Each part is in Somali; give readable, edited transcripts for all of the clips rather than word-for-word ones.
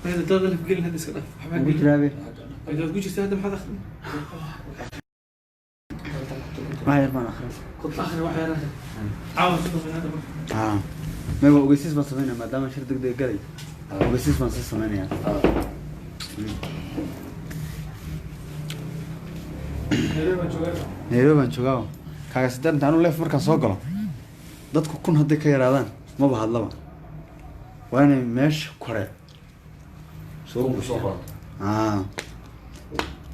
هذا تغلب اللي في قلنا هذا سكنا ugu jiraabe إذا تقول شيء هذا ما حد أخذ wax yar baan akhrin كنت آخر واحد هذا عاوز من هذا ها ma waa ogeysiis baan sameynaya maadaama shir degdeg galay ogeysiis baan sii sameynaya Nairobi baan joogaa kaaga sidaan intaan u leef markaan soo galo dadku kun hadday ka yaraadaan maba hadlaba waa inay meesha kore soo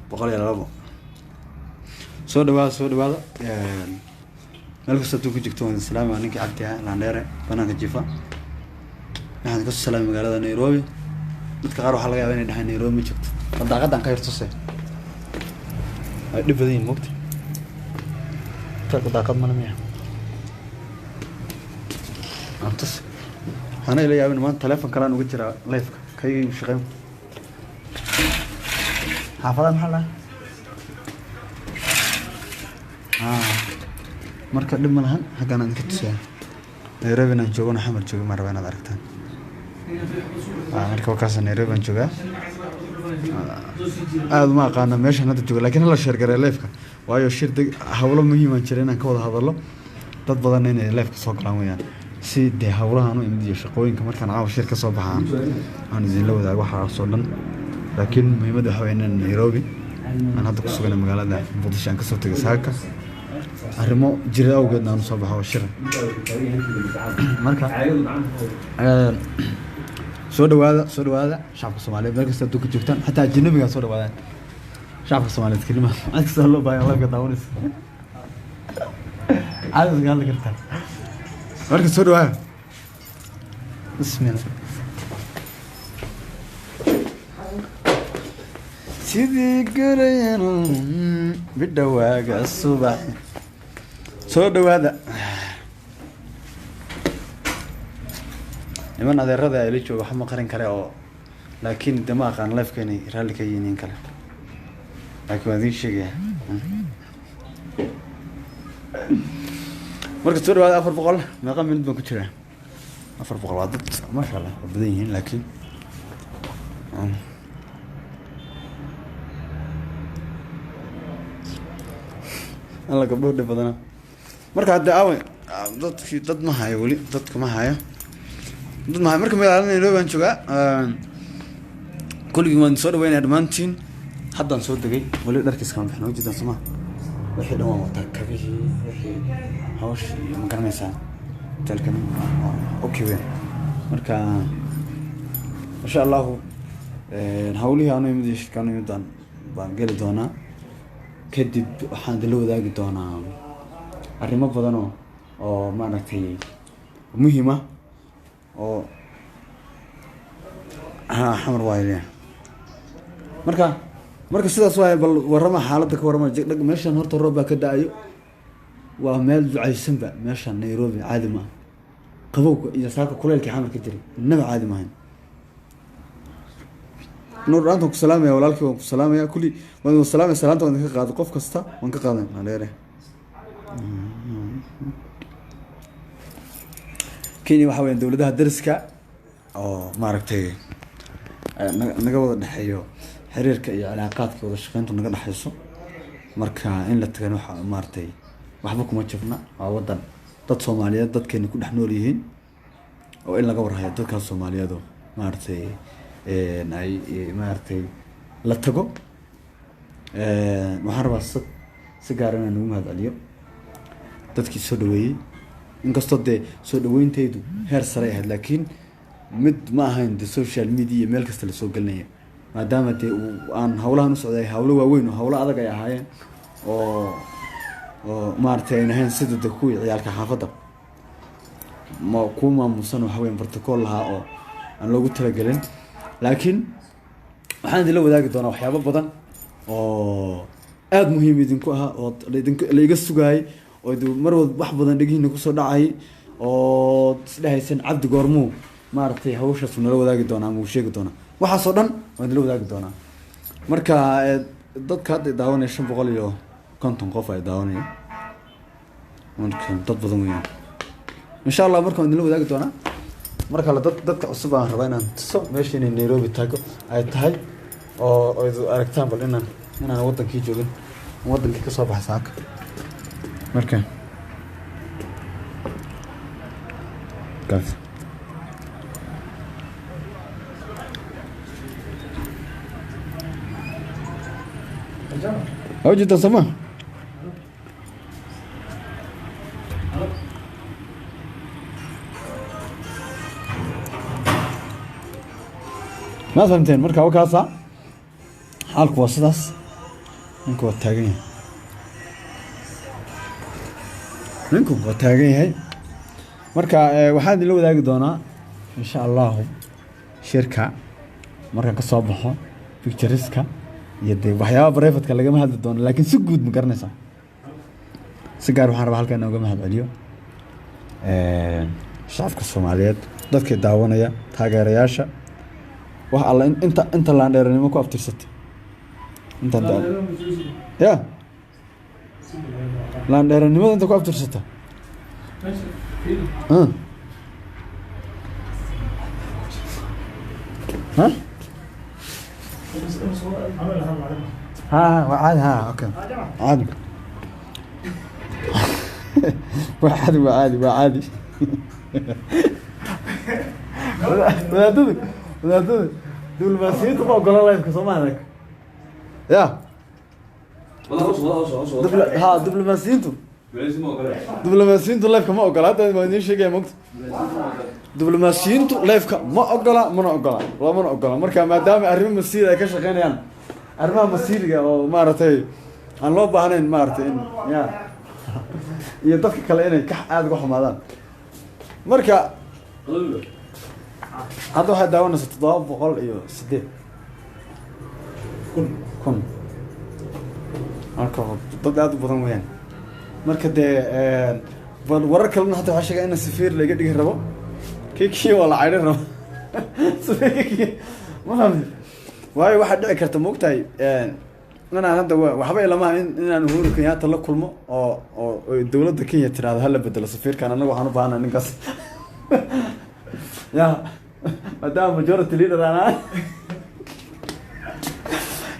boqol iyo labo soo dhawaada meel kasta aad ku jirto waan salaam waa ninkii cabdi ah Landheere banaanka jifa waxaan ka soo salaamay magaalada Nairobi dadka qaar waxaa laga yaabaa inay dhahaan Nairobi ma jirto daaqadan ka yarto see ay dhib badan moogta daaqad ma lamiya antas أنا إلي أبن ما تلفون كلام وجرا لايف كي مشغل حافظة محلة مركب لما لهن حقنا نكتسه نيروبي نجوا نحمل جوا مرة بينا دركتان مركب كاس نيروبي نجوا هذا ما قانا ماشي هذا جوا لكن هلا شركة لايف وايو شرط حوله مهم أنشرنا كوده هذا الله تطبضنا إن لايف كسوق لاميان si de hawlahan u imid shaqooyinka markaan caawa shir ka soo baxaan aan idin la wadaago waxa soo dhan laakiin muhiimadda waxa weeye in Nairobi aan hadda ku sugan magaalada Muqdisho aan ka soo tagay saaka arrimo jira awgeed aan soo baxo shir marka soo dhawaada shacabka Soomaaliyeed meel kasta aad ku joogtaan hatta ajnabiga soo dhawaadaan shacabka Soomaaliyeed kelima aad ka soo loo baahan la gadaawanaysa aad gaal kartaa marka soo dhawaada bismillah sidii garayaan bidawaaga subax soo dhawaada niman adeerada ay la joogo wax ma qarin kare oo laakiin dama aqaan lifekeeni raali ka yihiin kale laakiin waan idin sheegaya marka soo dhawaada 400 meeqa minute baan ku jiraa 400 waa dad ma sha Allah badan yihiin laakiin alla gabdho badana marka hadda dad ma hayo wali dadka ma hayo marka magaalada Nairobi baan joogaa kulligii waan soo dhaweynaa dhamaantiin haddaan soo degay wali dharkiis kan bixin wajida sama wixii dhan waan wataa kabihii wixii hawsh ma garanaysaa dalkan okay weyn marka insha Allah hawlihii aanu imid shirkanu imidaan baan gali doonaa kadib waxaan la wadaagi doonaa arrimo badan oo maaragtay muhiim ah oo xamar waayeen marka sidaas waay bal warama xaaladda ka warama jigdhag meeshan horta roob baa ka daayo waa meel ducaysan ba meeshan Nairobi caadi ma qabowga iyo saaka kuleelka xamar ka jiray naba caadi ma ahayn نور أنتم كسلام يا ولالك وكسلام يا كلي وأنا سلام سلامته وأنا كقاعد قف كستا وأنا كقاعد عليه كيني وحوي الدولة ده درسك أو ما ركتي نجود نحيو حريرك علاقاتك ولا شقنتم نقدر نحسه مركا إن لا تكانوا مارتي وحبكم ما شفنا عوضا ضد صوماليات ضد كانوا كل حنوريين أو إلا قبر هاي ضد كان صوماليات مارتي ay maartay la tago waxaan rabaa si gaar ah inaan ugu mahadceliyo dadkii soo dhaweeyay inkastoo de soo dhaweynteedu heer sare ahayd laakiin mid ma ahayn de social media meel kasta la soo galnay maadaama de aan hawlahan u socday hawlo waaweyn oo hawlo adag ay ahaayeen oo maartay ay ahayn sida de kuwii ciyaalka xaafadda ma ku maamusan waxa weyn protocol lahaa oo aan loogu talagalin laakiin waxaan idin la wadaagi doonaa waxyaabo badan oo aad muhiim idinku ah oo la iga sugay oo mar walba wax badan dhigiina ku soo dhacay oo isdhahaysan cabdi goormo maartay hawshaas nala wadaagi doonaa ama sheegi doonaa waxa soo dhan waan idin la wadaagi doonaa marka dadka hadda daawanaya 550 qof ay daawanayaan marka dad badan weeyaan insha Allah markaan idin la wadaagi doonaa marka la dadka cusub aan rabaa inaan tuso meesha inay Nairobi tago ay tahay oo ay aragtaan bal inaan wadankii joogin wadankii ka soo baxay saaka marka gaas أوجد السماء ما فهمتين مركا وكاسا حالك وسطاس منكم وتاغين هاي مركا waxaan la wadaagi doonaa insha Allah shirka marka ka soo baxo pictureska iyo waxyaabo private-ka laga hadli doono laakiin si guud ma garanaysaa si gaar waxaan rabaa halkan uga mahad celiyo shacabka Soomaaliyeed dadka daawanaya taageerayaasha wax alla inta laan dheeranimo ku aftirsatay inta ya laan dheeranimo inta ku aftirsatay وعادي اوكي عادي وعادي wadaadada diblomaasiyiintu ma ogola live-ka soo maadak ya diblomaasiyiintu live-ka ma ogola hadda waa idiin sheegaya mogta diblomaasiyiintu live-ka ma ogola mana ogola marka maadaama arrimo masiir ay ka shaqeynayaan arrimaha masiiriga oo maaragtay aan loo baahnayn maaragtay in ya iyo dadka kale inay ka aad uga xumaadaan marka hadda waxay daawanaysaa 708 kun marka dad aad u badan weeyaan marka dee warar kalena hadda waxaa sheegay in safiir laga dhigi rabo kii waa la cayrin rabo ma fahmi waayo waxaa dhici karta moogtahay inaan hadda waxba ilamaha inaan Uhuru Kenyatta la kulmo oo dawladda Kenya tiraahdo hala bedelo safiirkan anagu waxaan u baahnaa ninkaas ya madam majority leader ana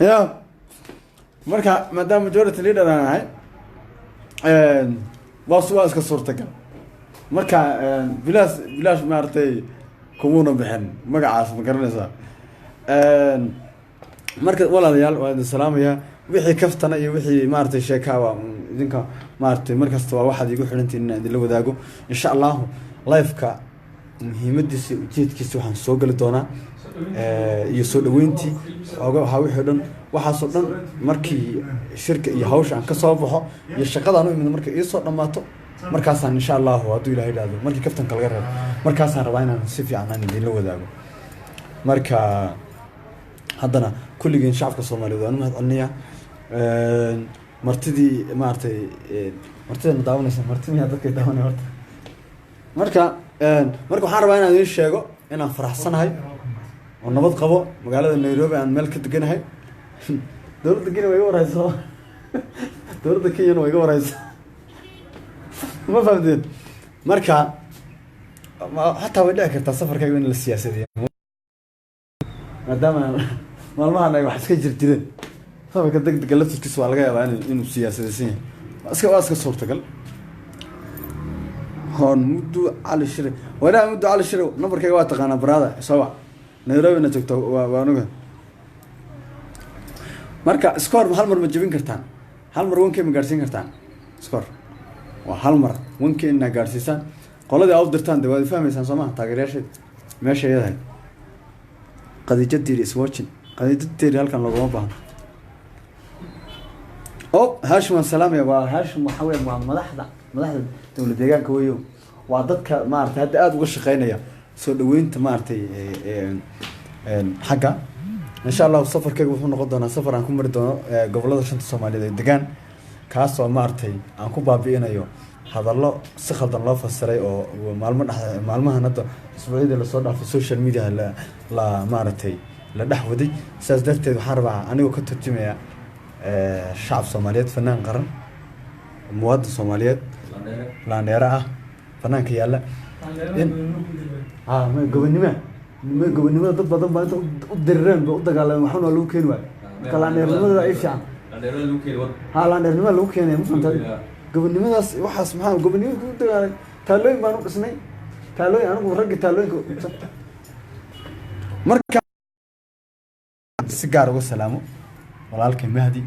ya marka madam majority leader ana waa iska suurtagal marka bilaas maartay kumuna bixin magacaas ma garanaysaa marka walaalayaal waa salaamaya wixii kaftana iyo wixii maartay sheekaawa idinka maartay markasta waa waxaad igu xirantiin in la wadaago insha Allah live-ka muhiimadiisa ujeedkiisa waxaan soo gali doonaa iyo soo dhaweyntii waxa wixii dhan waxaas oo dhan markii shirka iyo hawsha aan ka soo baxo iyo shaqadaan u imid markii ay soo dhamaato markaasaan insha Allah hadduu Ilaahay dhaado markii kaftanka laga reebo markaasaan rabaa inaan si fiican aan idin la wadaago marka haddana kulligeen shacabka Soomaaliyeed waan mahad celinayaa martidii maartay martida daawanaysa martida dadka daawanay horta marka waxaan rabaa inaan idin sheego inaan faraxsanahay oo nabad qabo magaalada Nairobi aan meel ka deganahay dawladda Kenya way iga warayso dawladda Kenya way iga warayso ma fahmteen marka hatta way dhici kartaa safarkayga in la siyaasadiyo maadaama maalmahan ay wax iska jirtireen safarka degdega laftiisa waa laga yaabaa inuu siyaasadaysan yahay waa iska suurtagal هون مدو على الشري ولا مدو على الشري نمبر كي واتق أنا برادا سوا نيروبي نتوقع وانوجه مركا سكور هالمر متجبين كرتان هالمر وين كي مقارسين كرتان سكور وهالمر وين كي إننا قارسيسان قلادي أفضرتان دوادي فهم إنسان سما تغيرش ماشي يدهي قد يجديري سواتشين قد يجديري هالكان لو ما بان أو هاشم السلام يا با هاشم محاوي مع مدحضة دولة deegaanka weeyo waa dadka maartay hadda aad uga shaqeynaya soo dhaweynta maartay xagga insha Allah safarkaygu wuxuu noqon doonaa safar aan ku mari doono gobolada shanta Soomaaliyeed deegaan kaas oo maartay aan ku baabi'inayo hadallo si khaldan loo fasiray oo maalmahan hadda isbuucyada la soo dhaafay social media la maartay la dhaxwaday sidaas darteed waxaan rabaa anigu ka tarjumaya shacab Soomaaliyeed fanaan qaran muwaadin Soomaaliyeed laan dheera ah banaanka yaalla ma gobonimada dad badan baa inta u dirireen ba u dagaalameen waxna waa lagu keeni waayo marka laandheernimada ay fiican laandheernimada lagu keenaya ma fahantay gobonimadaas waxaas maxaa gobonimada ku dagaalay taalooyin baan u dhisnay taalooyin anigu ragga taalooyinka marka si gaar uga salaamo walaalkay Mahdi